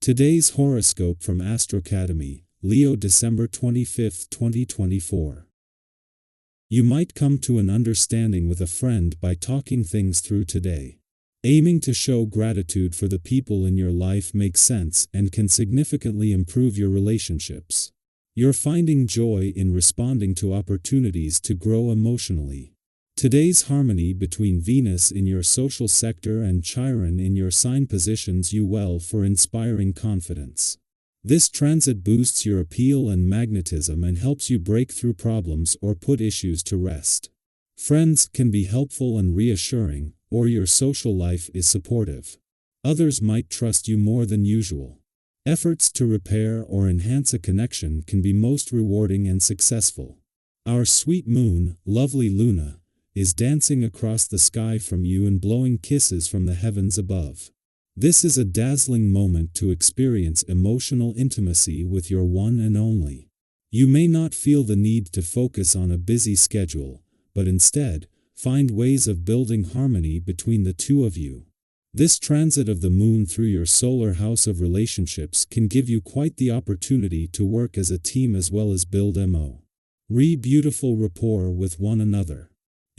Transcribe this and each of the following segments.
Today's horoscope from AstroCademy, Leo December 25, 2024. You might come to an understanding with a friend by talking things through today. Aiming to show gratitude for the people in your life makes sense and can significantly improve your relationships. You're finding joy in responding to opportunities to grow emotionally. Today's harmony between Venus in your social sector and Chiron in your sign positions you well for inspiring confidence. This transit boosts your appeal and magnetism and helps you break through problems or put issues to rest. Friends can be helpful and reassuring, or your social life is supportive. Others might trust you more than usual. Efforts to repair or enhance a connection can be most rewarding and successful. Our sweet moon, lovely Luna, is dancing across the sky from you and blowing kisses from the heavens above. This is a dazzling moment to experience emotional intimacy with your one and only. You may not feel the need to focus on a busy schedule, but instead, find ways of building harmony between the two of you. This transit of the moon through your solar house of relationships can give you quite the opportunity to work as a team as well as build beautiful rapport with one another.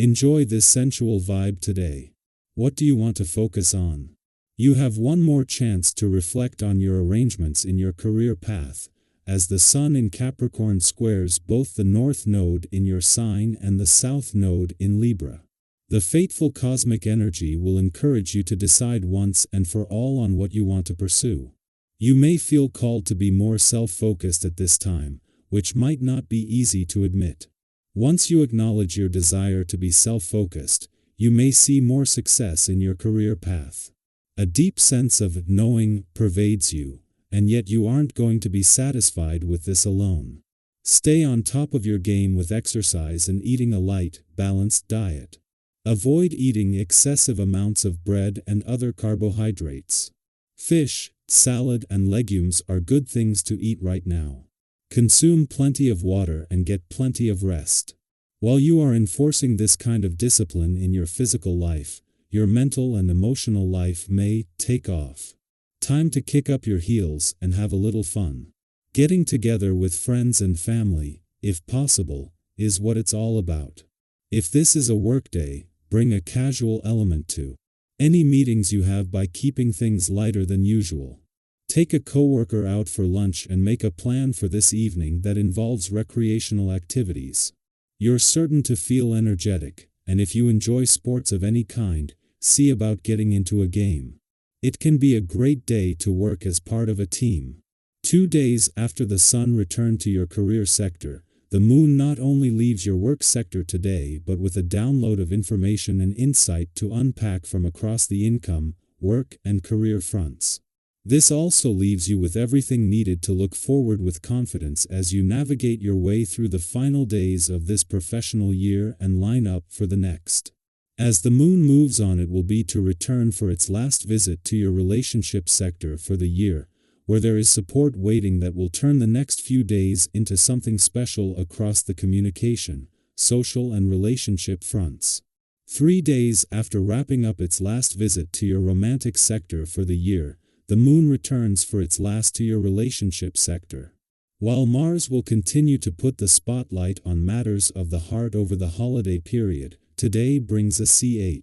Enjoy this sensual vibe today. What do you want to focus on? You have one more chance to reflect on your arrangements in your career path, as the Sun in Capricorn squares both the North Node in your sign and the South Node in Libra. The fateful cosmic energy will encourage you to decide once and for all on what you want to pursue. You may feel called to be more self-focused at this time, which might not be easy to admit. Once you acknowledge your desire to be self-focused, you may see more success in your career path. A deep sense of knowing pervades you, and yet you aren't going to be satisfied with this alone. Stay on top of your game with exercise and eating a light, balanced diet. Avoid eating excessive amounts of bread and other carbohydrates. Fish, salad, and legumes are good things to eat right now. Consume plenty of water and get plenty of rest. While you are enforcing this kind of discipline in your physical life, your mental and emotional life may take off. Time to kick up your heels and have a little fun. Getting together with friends and family, if possible, is what it's all about. If this is a workday, bring a casual element to any meetings you have by keeping things lighter than usual. Take a coworker out for lunch and make a plan for this evening that involves recreational activities. You're certain to feel energetic, and if you enjoy sports of any kind, see about getting into a game. It can be a great day to work as part of a team. 2 days after the Sun returned to your career sector, the Moon not only leaves your work sector today but with a download of information and insight to unpack from across the income, work, and career fronts. This also leaves you with everything needed to look forward with confidence as you navigate your way through the final days of this professional year and line up for the next. As the Moon moves on, it will be to return for its last visit to your relationship sector for the year, where there is support waiting that will turn the next few days into something special across the communication, social, and relationship fronts. 3 days after wrapping up its last visit to your romantic sector for the year, the Moon returns for its last to your relationship sector. While Mars will continue to put the spotlight on matters of the heart over the holiday period, today brings a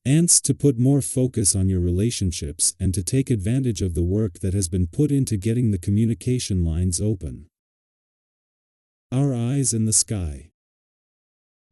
chance to put more focus on your relationships and to take advantage of the work that has been put into getting the communication lines open. Our eyes in the sky.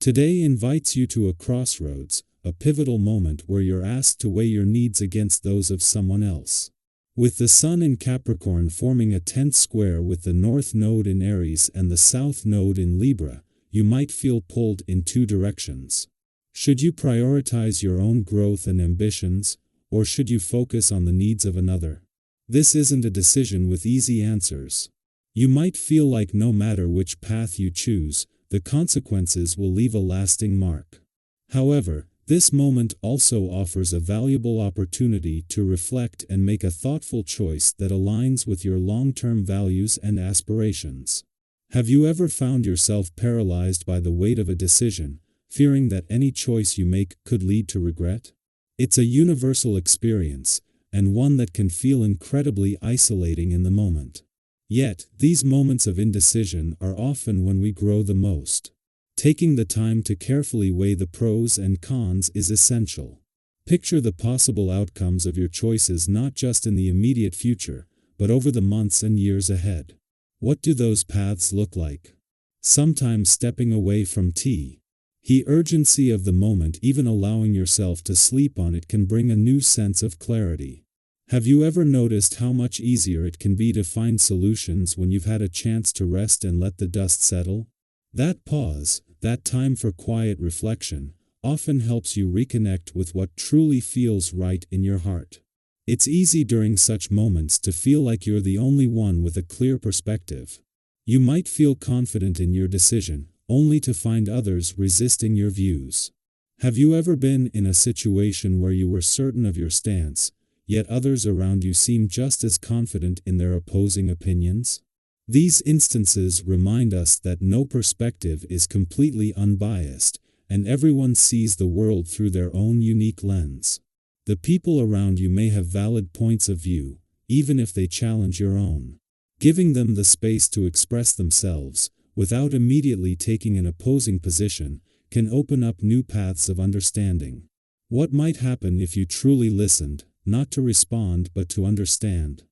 Today invites you to a crossroads, a pivotal moment where you're asked to weigh your needs against those of someone else. With the Sun in Capricorn forming a 10th square with the North Node in Aries and the South Node in Libra, you might feel pulled in 2 directions. Should you prioritize your own growth and ambitions, or should you focus on the needs of another? This isn't a decision with easy answers. You might feel like no matter which path you choose, the consequences will leave a lasting mark. However, this moment also offers a valuable opportunity to reflect and make a thoughtful choice that aligns with your long-term values and aspirations. Have you ever found yourself paralyzed by the weight of a decision, fearing that any choice you make could lead to regret? It's a universal experience, and one that can feel incredibly isolating in the moment. Yet, these moments of indecision are often when we grow the most. Taking the time to carefully weigh the pros and cons is essential. Picture the possible outcomes of your choices not just in the immediate future, but over the months and years ahead. What do those paths look like? Sometimes stepping away from the urgency of the moment, even allowing yourself to sleep on it, can bring a new sense of clarity. Have you ever noticed how much easier it can be to find solutions when you've had a chance to rest and let the dust settle? That pause, that time for quiet reflection, often helps you reconnect with what truly feels right in your heart. It's easy during such moments to feel like you're the only one with a clear perspective. You might feel confident in your decision, only to find others resisting your views. Have you ever been in a situation where you were certain of your stance, yet others around you seem just as confident in their opposing opinions? These instances remind us that no perspective is completely unbiased, and everyone sees the world through their own unique lens. The people around you may have valid points of view, even if they challenge your own. Giving them the space to express themselves, without immediately taking an opposing position, can open up new paths of understanding. What might happen if you truly listened, not to respond but to understand?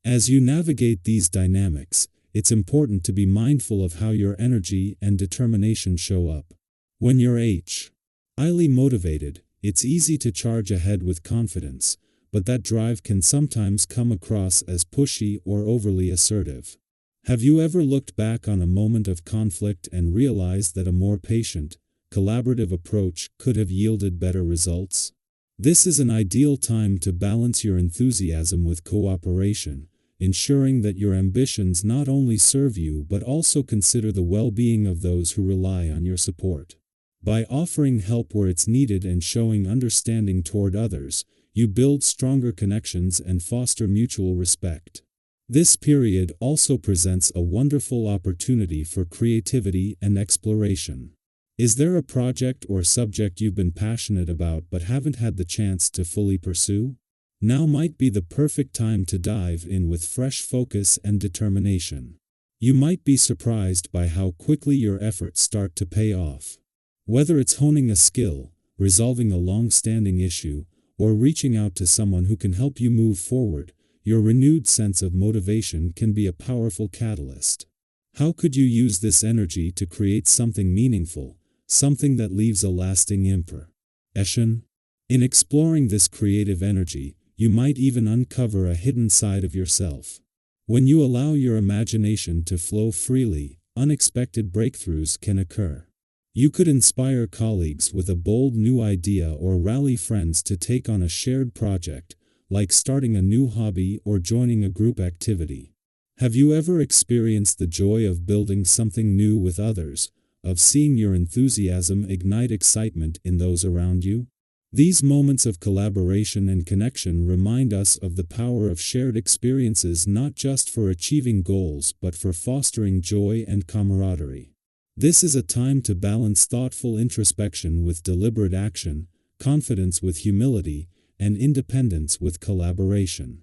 As you navigate these dynamics, it's important to be mindful of how your energy and determination show up. When you're highly motivated, it's easy to charge ahead with confidence, but that drive can sometimes come across as pushy or overly assertive. Have you ever looked back on a moment of conflict and realized that a more patient, collaborative approach could have yielded better results? This is an ideal time to balance your enthusiasm with cooperation, ensuring that your ambitions not only serve you but also consider the well-being of those who rely on your support. By offering help where it's needed and showing understanding toward others, you build stronger connections and foster mutual respect. This period also presents a wonderful opportunity for creativity and exploration. Is there a project or subject you've been passionate about but haven't had the chance to fully pursue? Now might be the perfect time to dive in with fresh focus and determination. You might be surprised by how quickly your efforts start to pay off. Whether it's honing a skill, resolving a long-standing issue, or reaching out to someone who can help you move forward, your renewed sense of motivation can be a powerful catalyst. How could you use this energy to create something meaningful, something that leaves a lasting impression? In exploring this creative energy, you might even uncover a hidden side of yourself. When you allow your imagination to flow freely, unexpected breakthroughs can occur. You could inspire colleagues with a bold new idea or rally friends to take on a shared project, like starting a new hobby or joining a group activity. Have you ever experienced the joy of building something new with others, of seeing your enthusiasm ignite excitement in those around you? These moments of collaboration and connection remind us of the power of shared experiences, not just for achieving goals but for fostering joy and camaraderie. This is a time to balance thoughtful introspection with deliberate action, confidence with humility, and independence with collaboration.